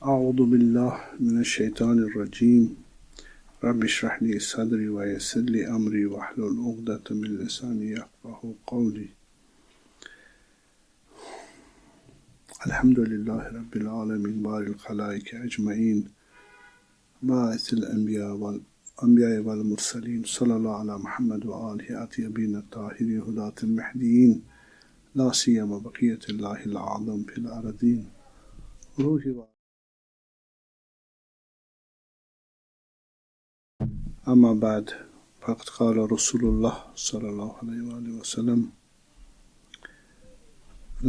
أعوذ بالله من الشيطان الرجيم رب اشرح لي صدري ويسر لي أمري واحلل عقدة من لساني يفقهوا قولي. الحمد لله رب العالمين بارئ الخلائق أجمعين باعث الأنبياء والمرسلين صلى الله على محمد وآله الطيبين الطاهرين هداة المهديين لا سيما بقية الله الأعظم في الأرضين روحي أما بعد فقد قال رسول الله صلى الله عليه وآله وسلم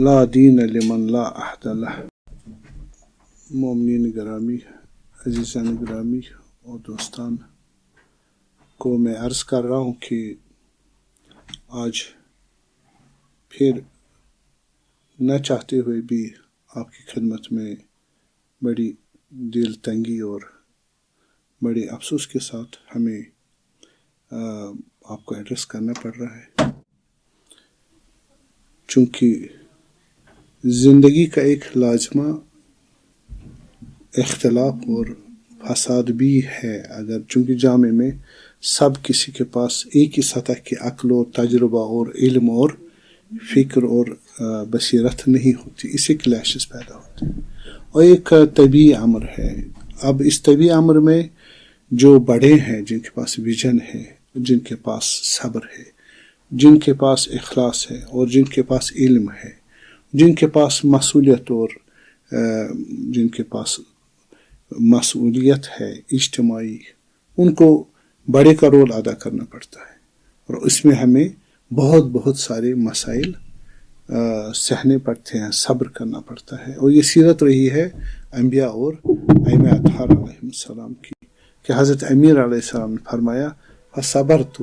لا دين لمن لا عهد له. مومنین گرامی، عزیزان گرامی اور دوستان کو میں عرض کر رہا ہوں کہ آج پھر نہ چاہتے ہوئے بھی آپ کی خدمت میں بڑی دل تنگی اور بڑے افسوس کے ساتھ ہمیں آپ کو ایڈریس کرنا پڑ رہا ہے، چونکہ زندگی کا ایک لازمہ اختلاف اور فساد بھی ہے. اگر چونکہ جامع میں سب کسی کے پاس ایک ہی سطح کی عقل و تجربہ اور علم اور فکر اور بصیرت نہیں ہوتی، اسے کلیشز پیدا ہوتے ہیں اور ایک طبعی امر ہے. اب اس طبعی امر میں جو بڑے ہیں، جن کے پاس ویژن ہے، جن کے پاس صبر ہے، جن کے پاس اخلاص ہے اور جن کے پاس علم ہے، جن کے پاس مسئولیت اور جن کے پاس مسئولیت ہے اجتماعی، ان کو بڑے کا رول ادا کرنا پڑتا ہے اور اس میں ہمیں بہت سارے مسائل سہنے پڑتے ہیں، صبر کرنا پڑتا ہے. اور یہ سیرت رہی ہے انبیاء اور ائمہ اطہار علیہ السلام کی کہ حضرت امیر علیہ السلام نے فرمایا فصبرت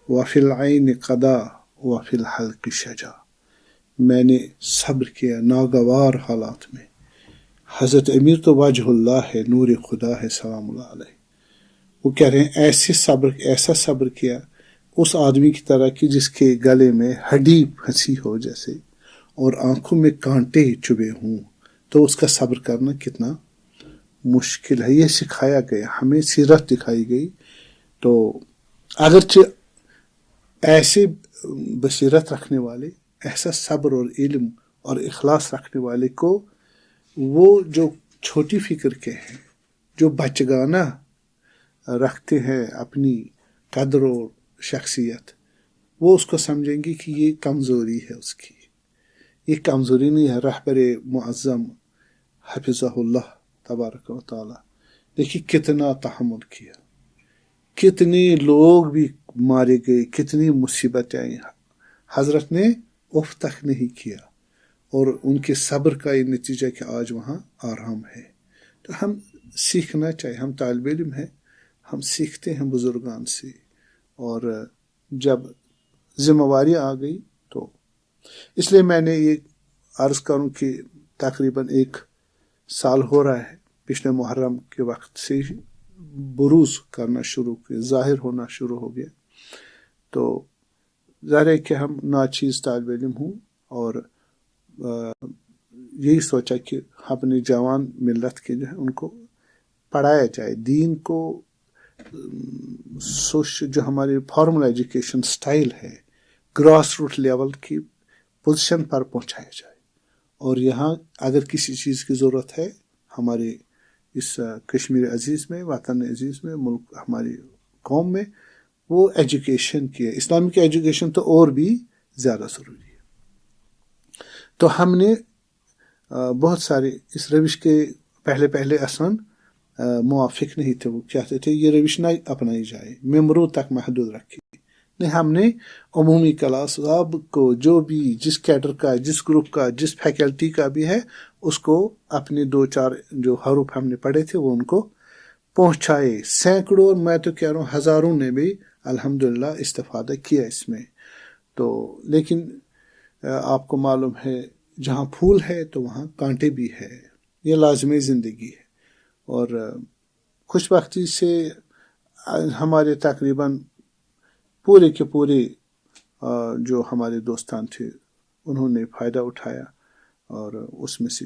وفی العین قضا وفی الحلق شجا. میں نے صبر کیا ناگوار حالات میں. حضرت امیر تو وجہ اللہ ہے، نور خدا ہے سلام اللہ علیہ. وہ کہہ رہے ہیں ایسا صبر کیا اس آدمی کی طرح کی جس کے گلے میں ہڈی پھنسی ہو جیسے اور آنکھوں میں کانٹے چبھے ہوں، تو اس کا صبر کرنا کتنا مشکل ہے. یہ سکھایا گیا، ہمیں سیرت دکھائی گئی. تو اگرچہ ایسے بصیرت رکھنے والے، ایسا صبر اور علم اور اخلاص رکھنے والے کو وہ جو چھوٹی فکر کے ہیں، جو بچگانہ رکھتے ہیں اپنی قدر و شخصیت، وہ اس کو سمجھیں گے کہ یہ کمزوری ہے اس کی. یہ کمزوری نہیں ہے. رہبر معظم حفظہ اللہ تبارک و تعالی دیکھیے کتنا تحمل کیا، کتنے لوگ بھی مارے گئے، کتنی مصیبتیں آئیں، حضرت نے اف تک نہیں کیا اور ان کے صبر کا یہ نتیجہ کہ آج وہاں آرام ہے. تو ہم سیکھنا چاہیے، ہم طالب علم ہیں، ہم سیکھتے ہیں بزرگان سے. اور جب ذمہ واری آ گئی تو اس لیے میں نے یہ عرض کروں کہ تقریباً 1 سال ہو رہا ہے، پچھلے محرم کے وقت سے بروز کرنا شروع کیا، ظاہر ہونا شروع ہو گیا. تو ظاہر ہے کہ ہم ناچیز طالب علم ہوں اور یہی سوچا کہ اپنی جوان ملت کے جو ہے ان کو پڑھایا جائے، دین کو جو ہماری فارمل ایجوکیشن سٹائل ہے گراس روٹ لیول کی پوزیشن پر پہنچایا جائے. اور یہاں اگر کسی چیز کی ضرورت ہے ہمارے اس کشمیر عزیز میں، وطن عزیز میں، ملک ہماری قوم میں، وہ ایجوکیشن کی ہے. اسلامک ایجوکیشن تو اور بھی زیادہ ضروری ہے. تو ہم نے بہت سارے اس روش کے پہلے اصلاً موافق نہیں تھے. وہ کہتے تھے یہ روش نہ اپنائی جائے، ممبروں تک محدود رکھی. نہیں، ہم نے عمومی کلاس آپ کو جو بھی جس کیڈر کا، جس گروپ کا، جس فیکلٹی کا بھی ہے، اس کو اپنے 2-4 جو حروف ہم نے پڑھے تھے وہ ان کو پہنچائے. سینکڑوں، میں تو کہہ رہا ہوں ہزاروں نے بھی الحمدللہ استفادہ کیا اس میں. تو لیکن آپ کو معلوم ہے جہاں پھول ہے تو وہاں کانٹے بھی ہے، یہ لازمی زندگی ہے. اور خوش بختی سے ہمارے تقریباً پورے کے پورے جو ہمارے دوستان تھے انہوں نے فائدہ اٹھایا اور اس میں سے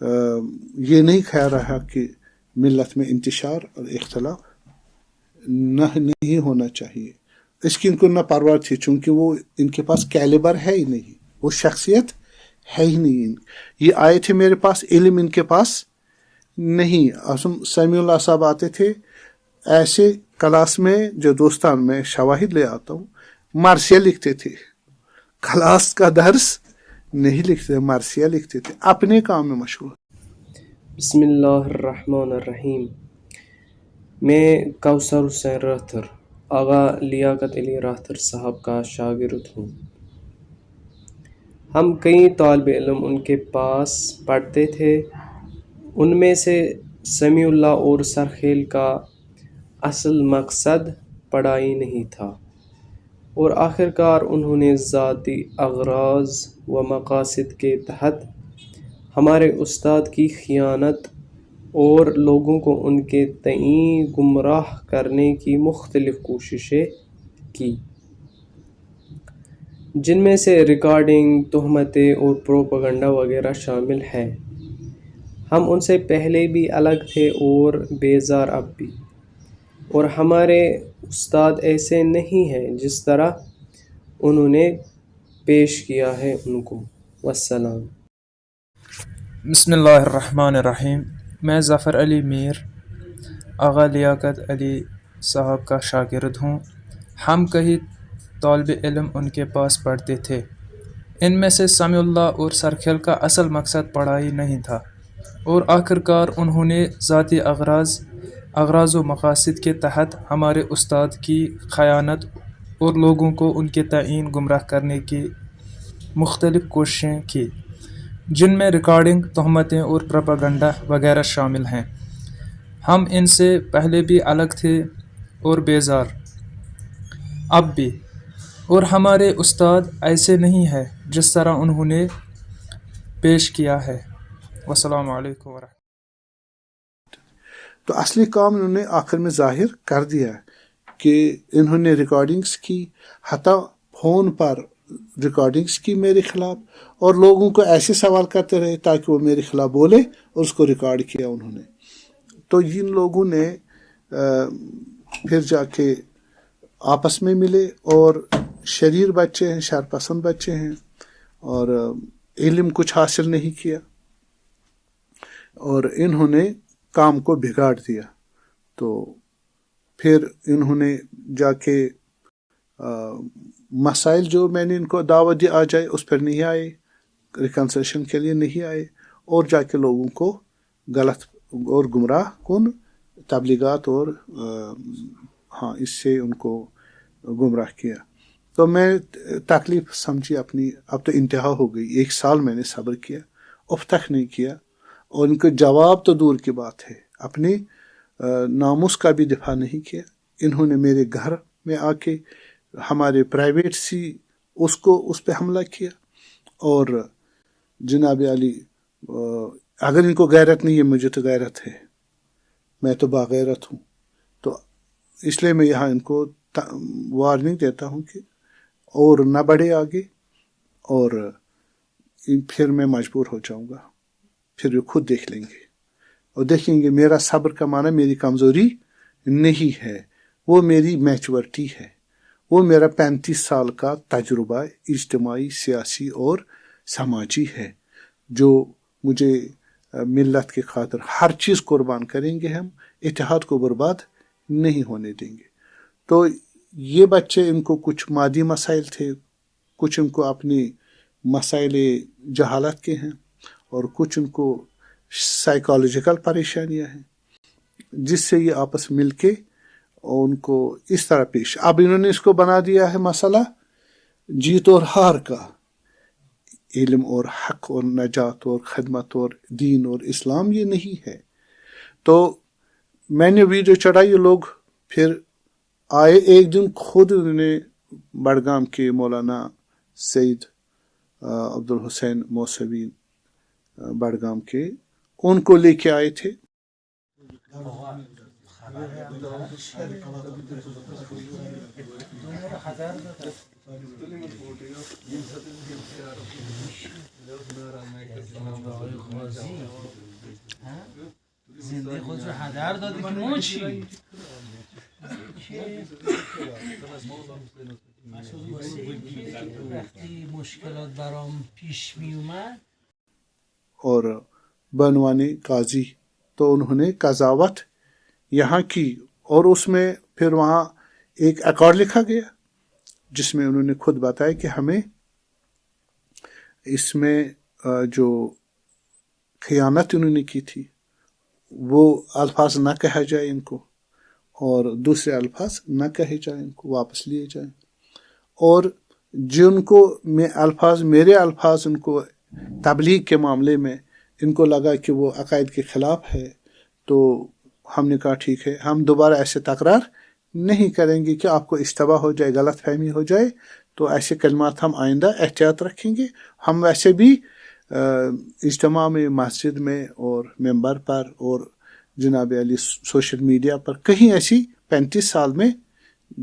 یہ نہیں خیال رہا کہ ملت میں انتشار اور اختلاف نہیں ہونا چاہیے. اس کی ان کو نہ پرواہ تھی، چونکہ وہ ان کے پاس کیلیبر ہے ہی نہیں، وہ شخصیت ہے ہی نہیں. یہ آئے تھے میرے پاس، علم ان کے پاس نہیں. سمیع اللہ صاحب آتے تھے ایسے کلاس میں، جو دوستان میں شواہد لے آتا ہوں، مرثیہ لکھتے تھے. کلاس کا درس نہیں لکھتے، مرثیہ لکھتے تھے، اپنے کام میں مشغول. بسم اللہ الرحمن الرحیم. میں کوثر حسین راتھر آغا لیاقت علی راتھر صاحب کا شاگرد ہوں. ہم کئی طالب علم ان کے پاس پڑھتے تھے. ان میں سے سمیع اللہ اور سرخیل کا اصل مقصد پڑھائی نہیں تھا، اور آخرکار انہوں نے ذاتی اغراض و مقاصد کے تحت ہمارے استاد کی خیانت اور لوگوں کو ان کے تئیں گمراہ کرنے کی مختلف کوششیں کی، جن میں سے ریکارڈنگ، تہمتیں اور پروپیگنڈا وغیرہ شامل ہے. ہم ان سے پہلے بھی الگ تھے اور بیزار اب بھی، اور ہمارے استاد ایسے نہیں ہیں جس طرح انہوں نے پیش کیا ہے ان کو. والسلام. بسم اللہ الرحمن الرحیم. میں ظفر علی میر آغا لیاقت علی صاحب کا شاگرد ہوں. ہم کئی طالب علم ان کے پاس پڑھتے تھے. ان میں سے سمیع اللہ اور سرخیل کا اصل مقصد پڑھائی نہیں تھا، اور آخرکار انہوں نے ذاتی اغراض و مقاصد کے تحت ہمارے استاد کی خیانت اور لوگوں کو ان کے تئیں گمراہ کرنے کی مختلف کوششیں کی، جن میں ریکارڈنگ، تہمتیں اور پروپیگنڈا وغیرہ شامل ہیں. ہم ان سے پہلے بھی الگ تھے اور بیزار اب بھی، اور ہمارے استاد ایسے نہیں ہیں جس طرح انہوں نے پیش کیا ہے. والسلام علیکم ورحمۃ. تو اصلی کام انہوں نے آخر میں ظاہر کر دیا کہ انہوں نے ریکارڈنگز کی، حتیٰ فون پر ریکارڈنگز کی میرے خلاف، اور لوگوں کو ایسے سوال کرتے رہے تاکہ وہ میرے خلاف بولے، اور اس کو ریکارڈ کیا انہوں نے. تو ان لوگوں نے پھر جا کے آپس میں ملے، اور شریر بچے ہیں، شر پسند بچے ہیں، اور علم کچھ حاصل نہیں کیا، اور انہوں نے کام کو بگاڑ دیا. تو پھر انہوں نے جا کے مسائل جو میں نے ان کو دعوت دی آ جائے، اس پر نہیں آئے، ریکنسلیشن کے لیے نہیں آئے، اور جا کے لوگوں کو غلط اور گمراہ کن تبلیغات اور اس سے ان کو گمراہ کیا. تو میں تکلیف سمجھی اپنی، اب تو انتہا ہو گئی. 1 سال میں نے صبر کیا، اب تک نہیں کیا، اور ان کو جواب تو دور کی بات ہے، اپنے ناموس کا بھی دفاع نہیں کیا. انہوں نے میرے گھر میں آ کے ہمارے پرائیویٹ اس پہ حملہ کیا. اور جناب علی، اگر ان کو غیرت نہیں ہے، مجھے تو غیرت ہے، میں تو باغیرت ہوں. تو اس لیے میں یہاں ان کو وارننگ دیتا ہوں کہ اور نہ بڑھے آگے، اور پھر میں مجبور ہو جاؤں گا. پھر وہ خود دیکھ لیں گے، اور دیکھیں گے میرا صبر کا معنی میری کمزوری نہیں ہے، وہ میری میچورٹی ہے، وہ میرا 35 سال کا تجربہ اجتماعی، سیاسی اور سماجی ہے، جو مجھے ملت کی خاطر ہر چیز قربان کریں گے. ہم اتحاد کو برباد نہیں ہونے دیں گے. تو یہ بچے، ان کو کچھ مادی مسائل تھے، کچھ ان کو اپنی مسائل جہالت کے ہیں، اور کچھ ان کو سائیکالوجیکل پریشانیاں ہیں، جس سے یہ آپس مل کے ان کو اس طرح پیش. اب انہوں نے اس کو بنا دیا ہے مسئلہ جیت اور ہار کا، علم اور حق اور نجات اور خدمت اور دین اور اسلام یہ نہیں ہے. تو میں نے ویڈیو چڑھائی، لوگ پھر آئے ایک دن، خود انہوں نے بڑگام کے مولانا سید عبدالحسین موسوی بڑگام کے، ان کو لے کے آئے تھے. اور بنوانی قاضی، تو انہوں نے قضاوت یہاں کی، اور اس میں پھر وہاں ایک اکارڈ لکھا گیا جس میں انہوں نے خود بتایا کہ ہمیں اس میں جو خیانت انہوں نے کی تھی وہ الفاظ نہ کہا جائے ان کو، اور دوسرے الفاظ نہ کہے جائیں، ان کو واپس لیے جائیں، اور جن کو میرے الفاظ ان کو تبلیغ کے معاملے میں ان کو لگا کہ وہ عقائد کے خلاف ہے، تو ہم نے کہا ٹھیک ہے، ہم دوبارہ ایسے تکرار نہیں کریں گے کہ آپ کو اشتباہ ہو جائے، غلط فہمی ہو جائے، تو ایسے کلمات ہم آئندہ احتیاط رکھیں گے۔ ہم ویسے بھی اجتماع میں، مسجد میں اور ممبر پر اور جناب علی سوشل میڈیا پر کہیں ایسی 35 سال میں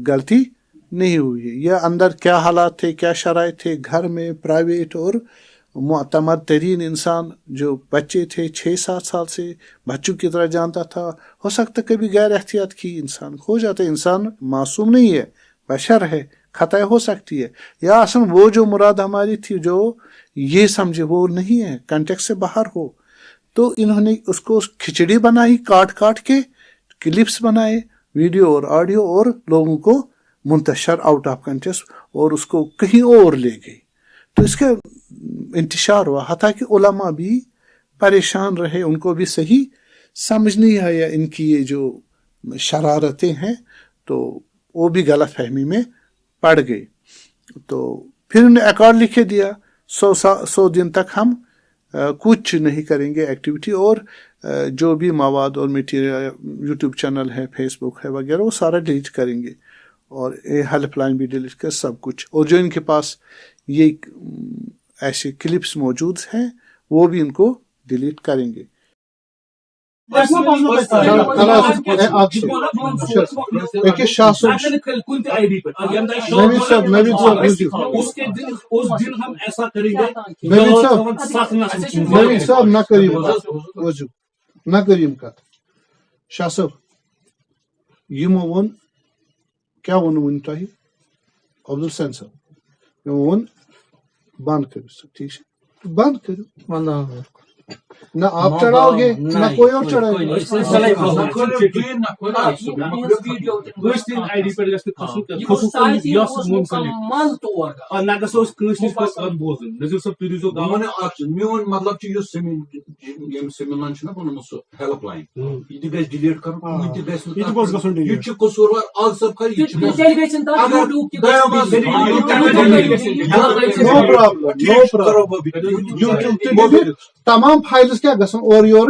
غلطی نہیں ہوئی ہے۔ یا اندر کیا حالات تھے، کیا شرائط تھے گھر میں، پرائیویٹ اور معتمد ترین انسان جو بچے تھے 6-7 سال سے بچوں کی طرح جانتا تھا، ہو سکتا کبھی غیر احتیاط کی انسان ہو جاتا ہے، انسان معصوم نہیں ہے، بشر ہے، خطا ہو سکتی ہے، یا اصل وہ جو مراد ہماری تھی جو یہ سمجھے وہ نہیں ہے، کنٹیکس سے باہر ہو، تو انہوں نے اس کو کھچڑی بنائی، کاٹ کے کلپس بنائے، ویڈیو اور آڈیو، اور لوگوں کو منتشر آؤٹ آف کنٹیکسٹ، اور اس کو کہیں اور لے گئی، تو اس کا انتشار ہوا، حتیٰ کہ علماء بھی پریشان رہے، ان کو بھی صحیح سمجھ نہیں آیا ان کی یہ جو شرارتیں ہیں، تو وہ بھی غلط فہمی میں پڑ گئی۔ تو پھر انہوں نے ایکارڈ لکھے دیا 100 دن تک ہم کچھ نہیں کریں گے ایکٹیویٹی، اور جو بھی مواد اور میٹیریل، یوٹیوب چینل ہے، فیس بک ہے وغیرہ، وہ سارا ڈیلیٹ کریں گے، اور ہیلپ لائن بھی ڈیلیٹ کر سب کچھ، اور جو ان کے پاس یہ ایسے کلپس موجود ہیں وہ بھی ان کو ڈیلیٹ کریں گے۔ نہ کریم کت شاہ صٲب یمو وون کیا وون ون تہ عبدالحسین صاحب یمو وون بند کرو سب ٹھیک ہے بند کرو نہ آپ چڑھاؤ گے نہ کوئی اور چڑھائے میون مطلب سملان بنوت سہ ہیلپ لائن یہ گھس ڈیلیٹ کرن یہ قصوروار آگ صاحب کر تمام فائلز کیا گژھن اور یور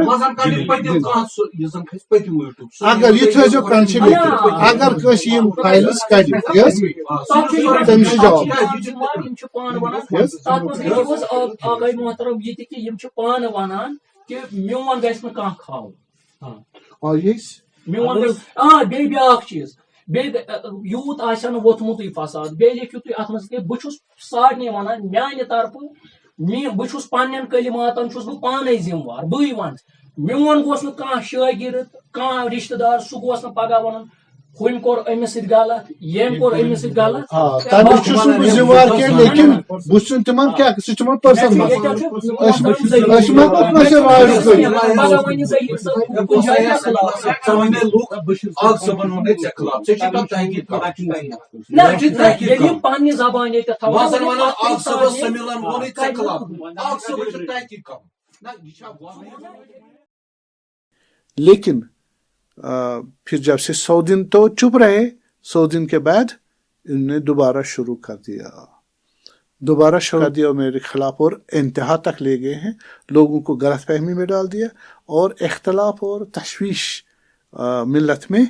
اگر یہ تھو کنچ اگر کس یم فائلز کڑ تمس جواب محترم یہ پان ونان کہ میون گھس نہ کانٛہہ کھاو اور میون بیٚیہِ بیٛاکھ چیٖز بیٚیہِ یوٗت آسہِ نہٕ ووٚتھمُتٕے فساد بیٚیہِ لیکھِو تُہۍ اتھ منٛز بہٕ چھُس سارنٕے ونان میانہِ طرفہٕ بہٕ چھُس پننٮ۪ن کلماتن چھُس بہٕ پانے ذمہٕ وار بٕے ونہٕ میون گوٚژھ نہٕ کانٛہہ شٲگرد کانٛہہ رشتہٕ دار سُہ گوٚژھ نہٕ پگاہ ونُن ہُمۍ کوٚر أمِس سۭتۍ غلط ییٚمۍ کوٚر أمِس سۭتۍ غلط تمیُک چھُس نہٕ بہٕ ذمہٕ وار کینٛہہ لیکن بہٕ چھُس تِمن کیٛاہ سُہ چھُ تِمن پٔرسنل ییٚلہِ پننہِ زبانہِ ییٚتہِ لیکن پھر جب سے 100 دن تو چپ رہے 100 دن کے بعد انہوں نے دوبارہ شروع کر دیا میرے خلاف اور انتہا تک لے گئے ہیں، لوگوں کو غلط فہمی میں ڈال دیا، اور اختلاف اور تشویش ملت میں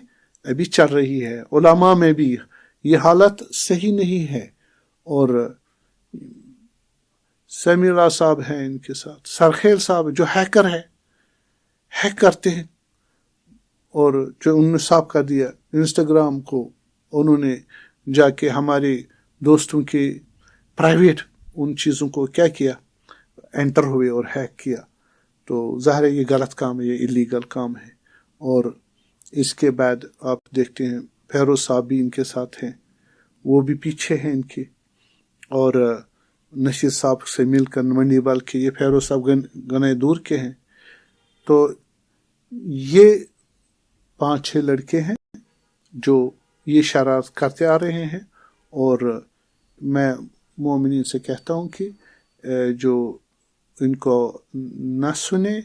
ابھی چل رہی ہے، علماء میں بھی یہ حالت صحیح نہیں ہے۔ اور سمیع اللہ صاحب ہیں ان کے ساتھ، سرخیل صاحب جو ہیکر ہے، ہیک کرتے ہیں، اور جو انہوں نے صاف کر دیا انسٹاگرام کو، انہوں نے جا کے ہمارے دوستوں کے پرائیویٹ ان چیزوں کو کیا انٹر ہوئے اور ہیک کیا، تو ظاہر ہے یہ غلط کام ہے، یہ اللیگل کام ہے، اور اس کے بعد آپ دیکھتے ہیں فیروز صاحب بھی ان کے ساتھ ہیں، وہ بھی پیچھے ہیں ان کے، اور نشید صاحب سے مل کر منڈی وال کے، یہ فیروز صاحب گنے دور کے ہیں. تو یہ 5-6 لڑکے ہیں جو یہ شرارت کرتے آ رہے ہیں. اور میں مومنین سے کہتا ہوں کہ جو ان کو نہ سنے،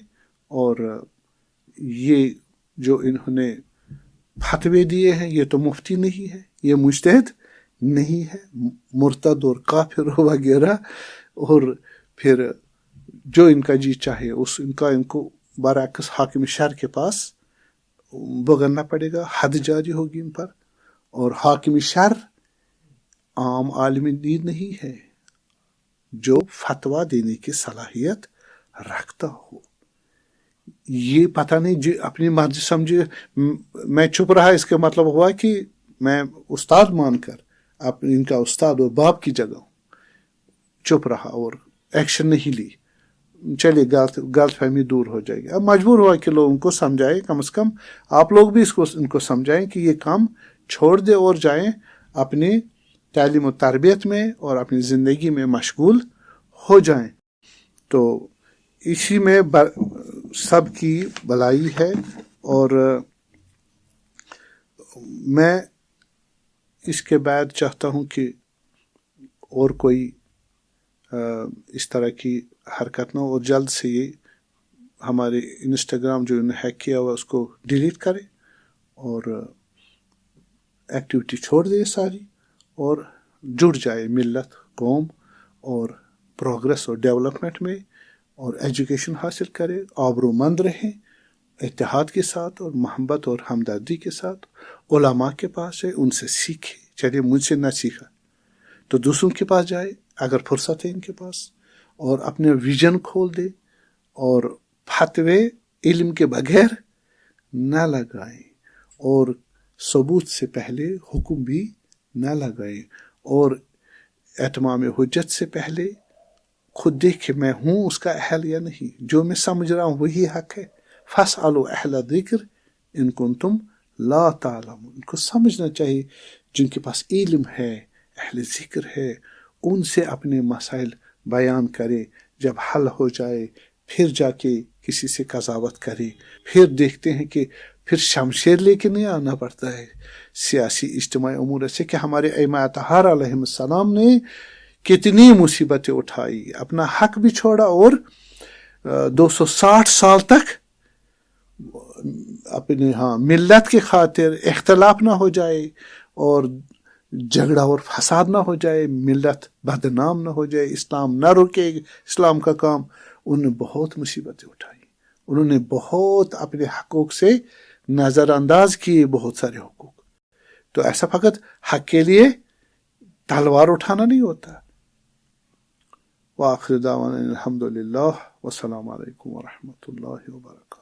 اور یہ جو انہوں نے فتوے دیے ہیں، یہ تو مفتی نہیں ہے، یہ مجتہد نہیں ہے، مرتد اور کافر وغیرہ. اور پھر جو ان کا جی چاہے ان کو برعکس حاکم شرع کے پاس بھگتنا پڑے گا، حد جاری ہوگی ان پر. اور حاکم شرع عام عالم دین نہیں ہے جو فتویٰ دینے کی صلاحیت رکھتا ہو. یہ پتہ نہیں جی اپنی مرضی سمجھے. میں چپ رہا، اس کا مطلب ہوا کہ میں استاد مان کر ان کا استاد اور باپ کی جگہ ہوں، چپ رہا اور ایکشن نہیں لی. چلیے غلط فہمی دور ہو جائے گی. اب مجبور ہوا کہ لوگوں کو سمجھائے، کم از کم آپ لوگ بھی ان کو سمجھائیں کہ یہ کام چھوڑ دے اور جائیں اپنی تعلیم و تربیت میں اور اپنی زندگی میں مشغول ہو جائیں. تو اسی میں سب کی بھلائی ہے. اور میں اس کے بعد چاہتا ہوں کہ اور کوئی اس طرح کی حرکت نہ ہو، اور جلد سے یہ ہمارے انسٹاگرام جو انہوں نے ہیک کیا ہوا اس کو ڈیلیٹ کرے اور ایکٹیویٹی چھوڑ دے ساری، اور جڑ جائے ملت، قوم اور پروگرس اور ڈیولپمنٹ میں، اور ایجوکیشن حاصل کرے، آبرو مند رہیں اتحاد کے ساتھ اور محبت اور ہمدردی کے ساتھ. علماء کے پاس ہے، ان سے سیکھے. چلیے مجھ سے نہ سیکھا تو دوسروں کے پاس جائے اگر فرصت ہے ان کے پاس، اور اپنے ویژن کھول دے، اور فتوے علم کے بغیر نہ لگائیں، اور ثبوت سے پہلے حکم بھی نہ لگائیں، اور اتمام حجت سے پہلے خود دیکھ کہ میں ہوں اس کا اہل یا نہیں. جو میں سمجھ رہا ہوں وہی حق ہے. فاسألوا اہل ذکر ان کنتم لا تعلمون. ان کو سمجھنا چاہیے، جن کے پاس علم ہے، اہل ذکر ہے، ان سے اپنے مسائل بیان کرے. جب حل ہو جائے پھر جا کے کسی سے قضاوت کرے. پھر دیکھتے ہیں کہ پھر شمشیر لے کے نہیں آنا پڑتا ہے سیاسی اجتماعی امور سے، کہ ہمارے ائمہ اطہار علیہ السلام نے کتنی مصیبتیں اٹھائی، اپنا حق بھی چھوڑا، اور 260 سال تک اپنے ملت کی خاطر اختلاف نہ ہو جائے، اور جھگڑا اور فساد نہ ہو جائے، ملت بدنام نہ ہو جائے، اسلام نہ رکے اسلام کا کام. انہوں نے بہت مصیبتیں اٹھائی، انہوں نے بہت اپنے حقوق سے نظر انداز کیے بہت سارے حقوق. تو ایسا فقط حق کے لیے تلوار اٹھانا نہیں ہوتا. وآخر دعوانا الحمدللہ، والسلام علیکم ورحمۃ اللہ وبرکاتہ.